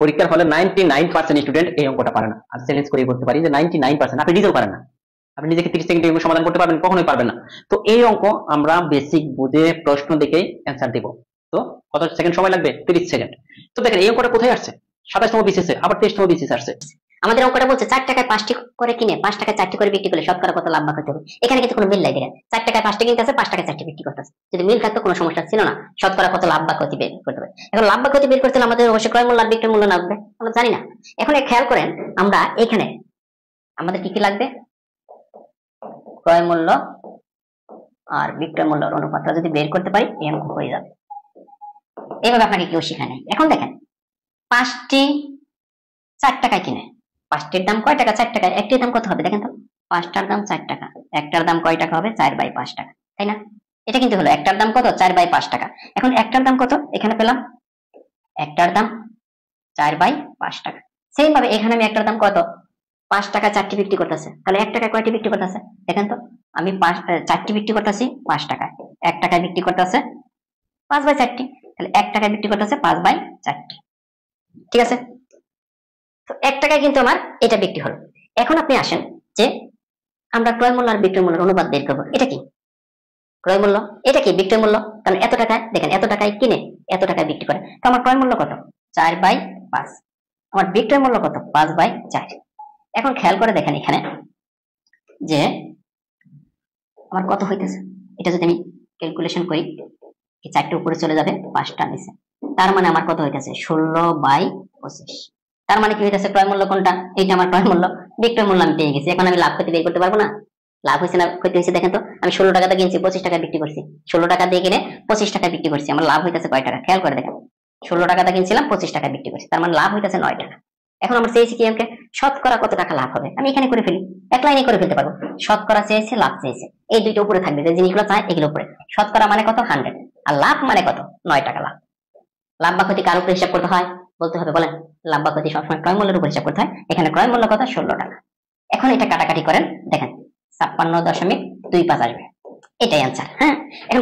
পরীক্ষার হলে 99% স্টুডেন্ট এই অঙ্কটা পারে না। আর চ্যালেঞ্জ করে বলতে পারি যে 99% আপনি নিজেও পারেন না। আপনি নিজেকে 30 সেকেন্ডে এগুলো সমাধান করতে পারবেন? কখনোই পারবেন না। তো এই অঙ্ক আমরা বেসিক বুঝে প্রশ্ন দেখে অ্যান্সার দেব। তো কত সেকেন্ড সময় লাগবে? 30 সেকেন্ড। তো দেখেন এই অঙ্কটা কোথায় আসছে? 27তম বিসিএস আবার 23তম বিসিএস আসছে। আমাদের অঙ্কটা বলছে 4 টাকায় 5টি করে কিনে 5 টাকায় 4টি করে বিক্রি করলে শতকরা কত লাভ বা ক্ষতি হবে। এখানে কিন্তু কোনো মিল নাই। দেখেন 4 টাকায় 5টি কিনতে আছে, 5 টাকায় 4টি বিক্রি করতে আছে। যদি মিল থাকতো কোনো সমস্যা ছিল না, শতকরা কত লাভ বা ক্ষতি বের করতে হবে। এখন লাভ বা ক্ষতি বের করতে আমাদের অবশ্যই ক্রয় মূল্য আর বিক্রয় মূল্য লাগবে, আমরা জানি না। এখন খেয়াল করেন আমরা এখানে আমাদের কি কি লাগবে? ক্রয় মূল্য আর বিক্রয় মূল্যের অনুপাতটা যদি বের করতে পারি এই অঙ্ক হয়ে যাবে। এইভাবে আপনাকে কেউ শেখায় নাই। এখন দেখেন 5টি 4 টাকায় কিনে, 5টির দাম কয় টাকা? 4 টাকা। একটির দাম কত হবে দেখেন তো? 5টার দাম 4 টাকা। একটার দাম কয় টাকা হবে? 4/5 টাকা, তাই না? এটা কিন্তু হলো একটার দাম কত? 4/5 টাকা। এখন একটার দাম কত এখানে পেলাম? একটার দাম 4/5 টাকা। সেম ভাবে এখানে আমি একটার দাম কত? 5 টাকা 4টি বিক্রি করতেছে, তাহলে 1 টাকায় কয়টি বিক্রি করতেছে দেখেন তো? আমি 4টি বিক্রি করতেছি 5 টাকায়, 1 টাকায় বিক্রি করতেছে 5/4টি, তাহলে 1 টাকায় বিক্রি করতেছে 5/4টি। ঠিক আছে? তো 1 টাকায় কিন্তু আমার এটা বিক্রি হলো। এখন আপনি আসেন যে আমরা ক্রয় মূল্য আর বিক্রয় মূল্যের অনুপাত বের করব। এটা কি ক্রয় মূল্য, এটা কি বিক্রয় মূল্য। কারণ এত টাকায় দেখেন এত টাকায় কিনে এত টাকায় বিক্রি করে, তো আমার ক্রয় মূল্য কত? 4/5। আমার বিক্রয় মূল্য কত? 5/4। এখন খেয়াল করে দেখেন এখানে যে আমার কত হইতেছে। এটা যদি আমি ক্যালকুলেশন করি, এই 4টে উপরে চলে যাবে, 5টা নিচে, তার মানে আমার কত হইতেছে? 16/25। তার মানে কি হইতেছে? ক্রয় মূল্য কোনটা? এইটা আমার ক্রয় মূল্য। বিক্রয় মূল্য আমি পেয়ে গেছি। এখন আমি লাভ ক্ষতি বের করতে পারবো না? লাভ হয়েছে না ক্ষতি হয়েছে দেখেন তো? আমি 16 টাকাতে কিনছি, 25 টাকা বিক্রি করছি। 16 টাকা দিয়ে কিনে 25 টাকা বিক্রি করছি, আমার লাভ হইতেছে কয় টাকা? খেয়াল করে দেখেন, 16 টাকাতে কিনছিলাম, 25 টাকা বিক্রি করছি, তার মানে লাভ হইতেছে 9 টাকা। এখন আমরা চেয়েছি কি আমাকে শতকরা কত টাকা লাভ হবে। আমি এখানে করে ফেলি, এক লাইনে করে ফেলতে পারবো। শতকরা চেয়েছে, লাভ চেয়েছে, এই দুইটা উপরে থাকবে, যে জিনিসগুলো চাই এগুলো উপরে। শতকরা মানে কত? 100, আর লাভ মানে কত? 9 টাকা লাভ। লাভ বা ক্ষতি কার উপরে হিসাব করতে হয় বলতে হবে বলেন? লাভ বা ক্ষতি সবসময় ক্রয় মূল্যের উপর হিসাব করতে হয়। এখানে ক্রয় মূল্য কত? 16 টাকা। এখন এটা কাটাকাটি করেন, দেখেন 56.25 আসবে, এটাই অ্যান্সার। হ্যাঁ, এখন